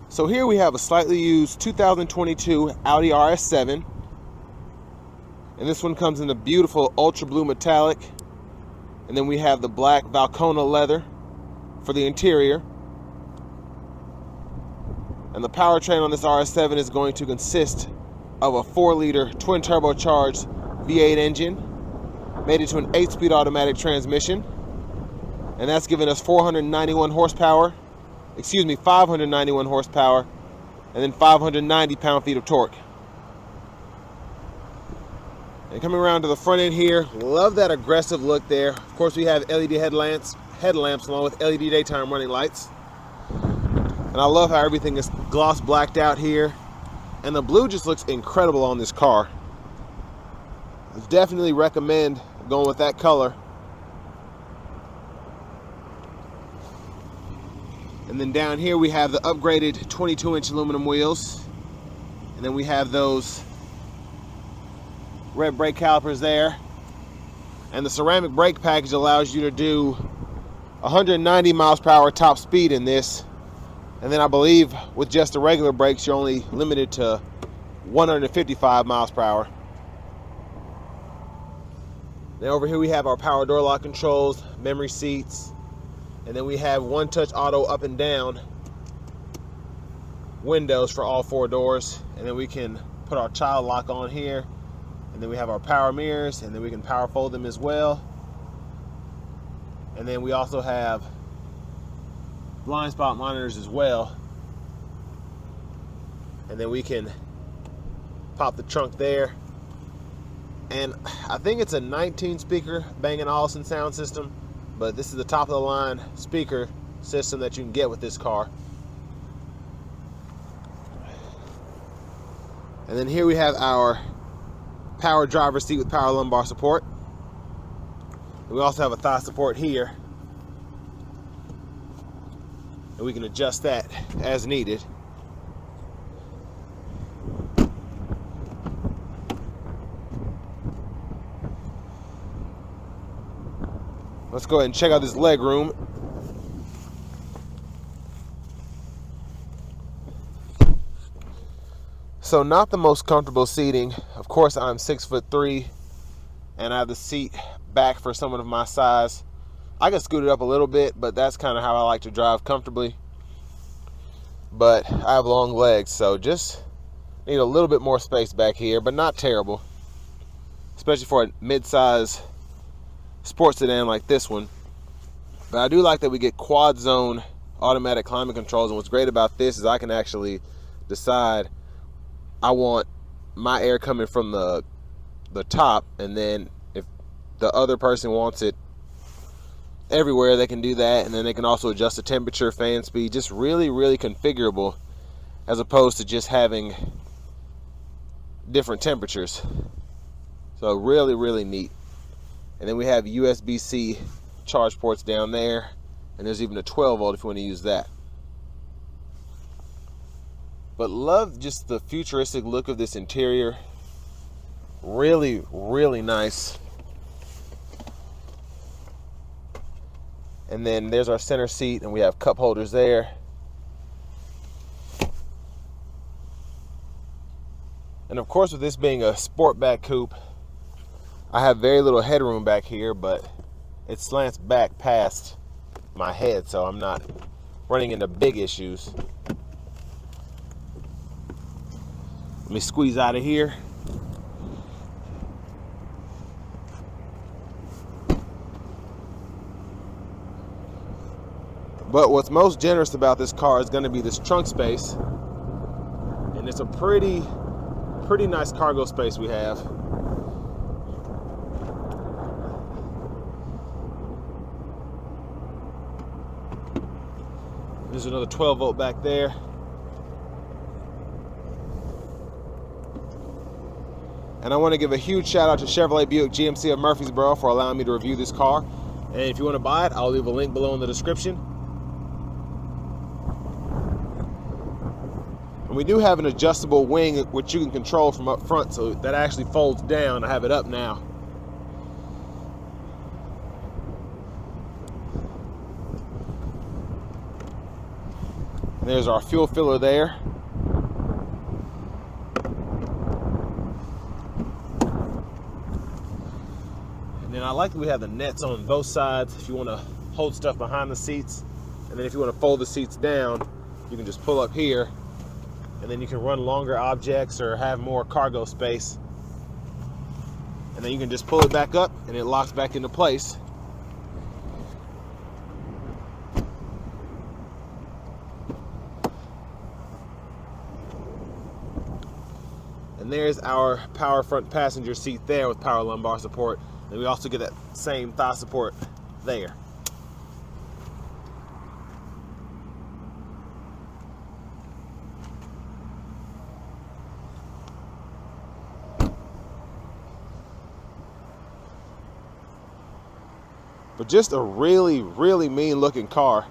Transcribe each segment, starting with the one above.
So here we have a slightly used 2022 Audi RS7. And this one comes in the beautiful ultra blue metallic. And then we have the black Valcona leather for the interior. And the powertrain on this RS7 is going to consist of a 4-liter twin turbocharged V8 engine, made into an 8-speed automatic transmission. And that's giving us 591 horsepower, and then 590 pound-feet of torque. And coming around to the front end here, love that aggressive look there. Of course, we have LED headlamps along with LED daytime running lights. And I love how everything is gloss blacked out here. And the blue just looks incredible on this car. I definitely recommend going with that color. And then down here we have the upgraded 22-inch aluminum wheels. And then we have those red brake calipers there. And the ceramic brake package allows you to do 190 miles per hour top speed in this. And then I believe with just the regular brakes, you're only limited to 155 miles per hour. Then over here we have our power door lock controls, memory seats, and then we have one-touch auto up and down windows for all 4 doors. And then we can put our child lock on here. And then we have our power mirrors, and then we can power fold them as well. And then we also have blind spot monitors as well. And then we can pop the trunk there. And I think it's a 19 speaker Bang & Olufsen sound system, but this is the top of the line speaker system that you can get with this car. And then here we have our power driver's seat with power lumbar support. We also have a thigh support here, and we can adjust that as needed. Let's go ahead and check out this leg room. So not the most comfortable seating. Of course, I'm 6'3", and I have the seat back for someone of my size. I can scoot it up a little bit, but that's kind of how I like to drive comfortably. But I have long legs, so just need a little bit more space back here, but not terrible, especially for a mid-size sports sedan like this one. But I do like that we get quad zone automatic climate controls, and what's great about this is I can actually decide I want my air coming from the top, and then if the other person wants it everywhere, they can do that. And then they can also adjust the temperature, fan speed, just really configurable, as opposed to just having different temperatures. So really neat. And then we have USB-C charge ports down there, and there's even a 12 volt if you want to use that. But love just the futuristic look of this interior. Really nice. And then there's our center seat, and we have cup holders there. And of course, with this being a Sportback coupe, I have very little headroom back here, but it slants back past my head, so I'm not running into big issues. Let me squeeze out of here. But what's most generous about this car is going to be this trunk space. And it's a pretty nice cargo space we have. There's another 12 volt back there. And I want to give a huge shout out to Chevrolet Buick GMC of Murfreesboro for allowing me to review this car. And if you want to buy it, I'll leave a link below in the description. And we do have an adjustable wing which you can control from up front, so that actually folds down. I have it up now. There's our fuel filler there. And then I like that we have the nets on both sides if you want to hold stuff behind the seats. And then if you want to fold the seats down, you can just pull up here, and then you can run longer objects or have more cargo space. And then you can just pull it back up and it locks back into place. And there's our power front passenger seat there with power lumbar support. And we also get that same thigh support there. But just a really, really mean looking car.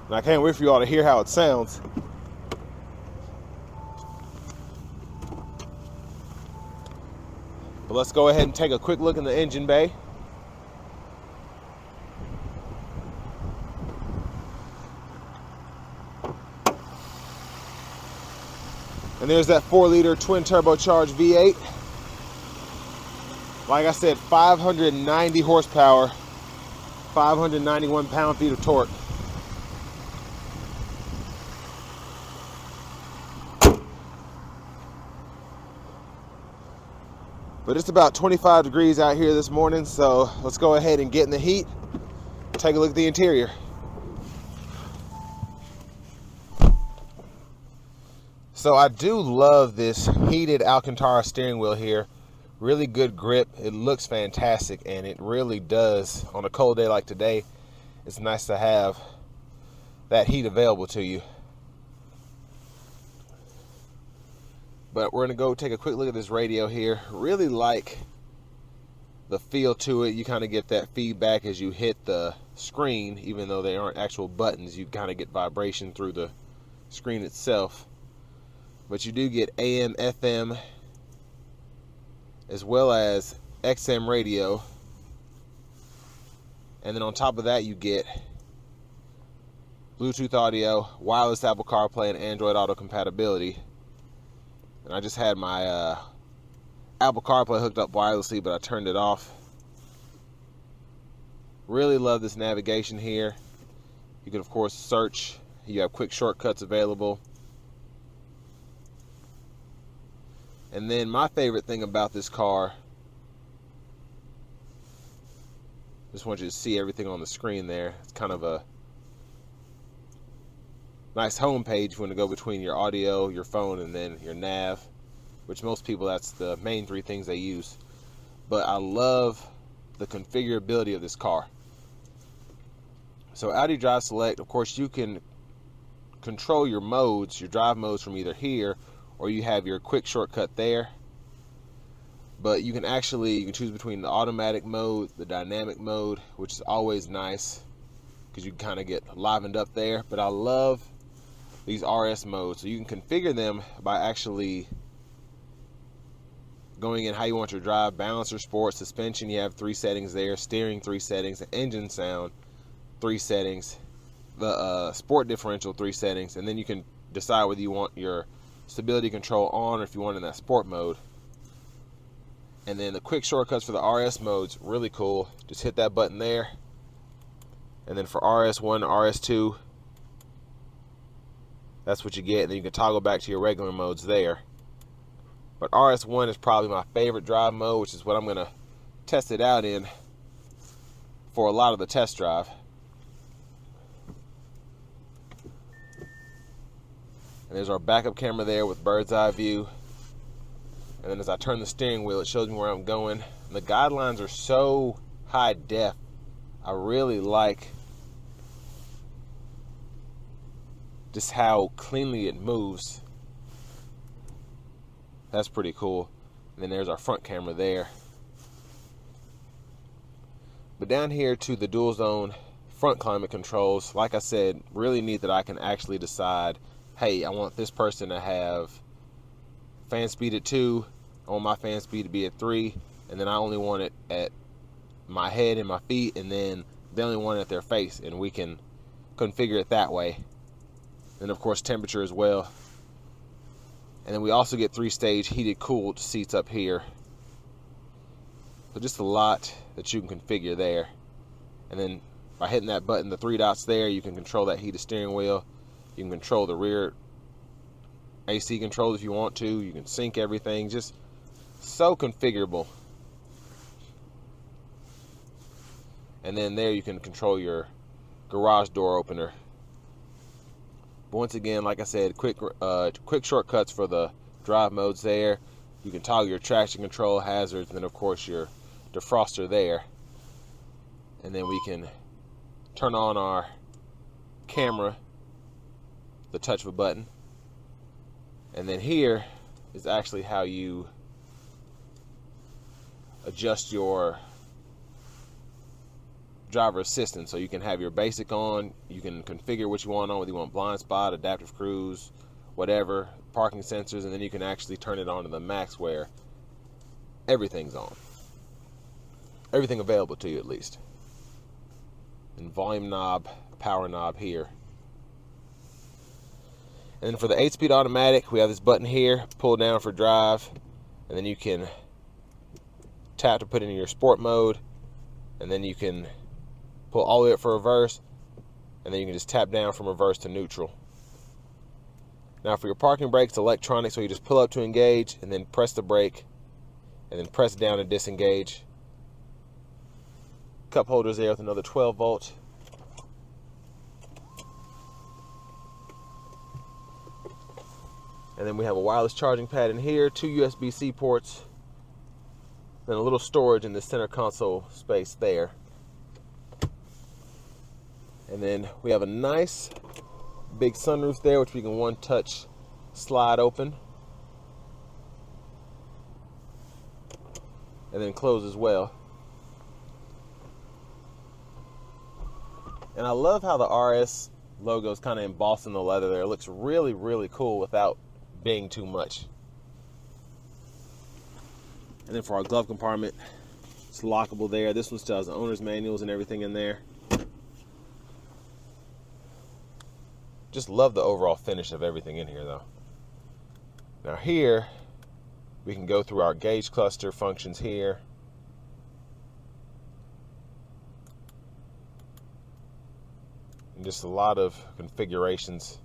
And I can't wait for you all to hear how it sounds. But let's go ahead and take a quick look in the engine bay. And there's that 4-liter twin turbocharged V8. Like I said, 590 horsepower, 591 pound-feet of torque. But it's about 25 degrees out here this morning, so let's go ahead and get in the heat. Take a look at the interior. So I do love this heated Alcantara steering wheel here. Really good grip. It looks fantastic, and it really does. On a cold day like today, it's nice to have that heat available to you. But we're gonna go take a quick look at this radio here. Really like the feel to it. You kind of get that feedback as you hit the screen, even though they aren't actual buttons. You kind of get vibration through the screen itself. But you do get AM, FM, as well as XM radio. And then on top of that, you get Bluetooth audio, wireless Apple CarPlay, and Android Auto compatibility. And I just had my Apple CarPlay hooked up wirelessly, but I turned it off. Really love this navigation here. You can, of course, search. You have quick shortcuts available. And then my favorite thing about this car, just want you to see everything on the screen there. It's kind of a nice home page if you want to go between your audio, your phone, and then your nav, which most people, that's the main three things they use. But I love the configurability of this car. So Audi Drive Select, of course, you can control your modes, your drive modes, from either here, or you have your quick shortcut there. But you can choose between the automatic mode, the dynamic mode, which is always nice because you kind of get livened up there. But I love these RS modes, so you can configure them by actually going in how you want your drive: balancer, sport, suspension. You have 3 settings there, steering 3 settings, engine sound 3 settings, the sport differential 3 settings, and then you can decide whether you want your stability control on or if you want in that sport mode. And then the quick shortcuts for the RS modes, really cool. Just hit that button there, and then for RS1 to RS2, that's what you get. And then you can toggle back to your regular modes there. But RS1 is probably my favorite drive mode, which is what I'm going to test it out in for a lot of the test drive. And there's our backup camera there with bird's eye view. And then as I turn the steering wheel, it shows me where I'm going. And the guidelines are so high def. I really like just how cleanly it moves. That's pretty cool. And then there's our front camera there. But down here to the dual zone front climate controls, like I said, really neat that I can actually decide, hey, I want this person to have fan speed at 2, I want my fan speed to be at 3, and then I only want it at my head and my feet, and then they only want it at their face, and we can configure it that way. And of course temperature as well. And then we also get 3-stage heated cooled seats up here. So just a lot that you can configure there. And then by hitting that button, the 3 dots there, you can control that heated steering wheel. You can control the rear AC controls if you want to. You can sync everything. Just so configurable. And then there you can control your garage door opener. But once again, like I said, quick shortcuts for the drive modes there. You can toggle your traction control, hazards, and then of course your defroster there. And then we can turn on our camera, the touch of a button. And then here is actually how you adjust your driver assistance. So you can have your basic on, you can configure what you want on, whether you want blind spot, adaptive cruise, whatever, parking sensors, and then you can actually turn it on to the max where everything's on. Everything available to you at least. And volume knob, power knob here. And then for the 8-speed automatic, we have this button here, pull down for drive, and then you can tap to put it in your sport mode, and then you can pull all the way up for reverse, and then you can just tap down from reverse to neutral. Now for your parking brake, it's electronic, so you just pull up to engage, and then press the brake, and then press down to disengage. Cup holders there with another 12 volt. And then we have a wireless charging pad in here, 2 USB-C ports, then a little storage in the center console space there. And then we have a nice big sunroof there, which we can one-touch slide open. And then close as well. And I love how the RS logo is kind of embossed in the leather there. It looks really, really cool without being too much. And then for our glove compartment, it's lockable there. This one still has the owner's manuals and everything in there. Just love the overall finish of everything in here though. Now here, we can go through our gauge cluster functions here. And just a lot of configurations.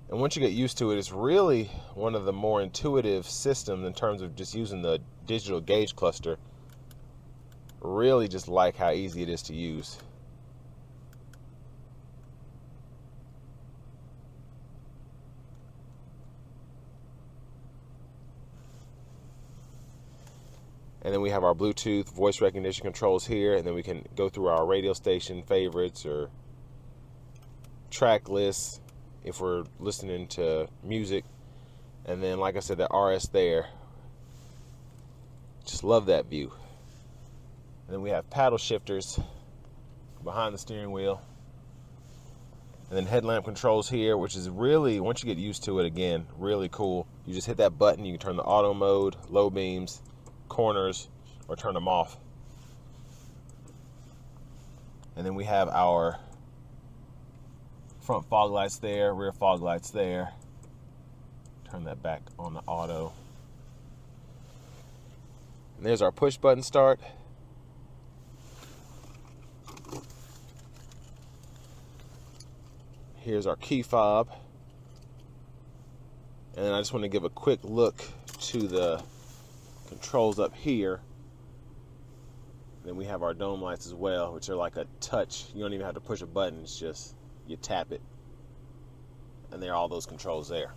And once you get used to it, it's really one of the more intuitive systems in terms of just using the digital gauge cluster. Really just like how easy it is to use. And then we have our Bluetooth voice recognition controls here, and then we can go through our radio station favorites or track lists if we're listening to music. And then, like I said, the RS there. Just love that view. And then we have paddle shifters behind the steering wheel. And then headlamp controls here, which is really, once you get used to it again, really cool. You just hit that button, you can turn the auto mode, low beams, corners, or turn them off. And then we have our front fog lights there, rear fog lights there. Turn that back on the auto. And there's our push button start. Here's our key fob. And then I just want to give a quick look to the controls up here. Then we have our dome lights as well, which are like a touch. You don't even have to push a button, it's just you tap it. And there are all those controls there.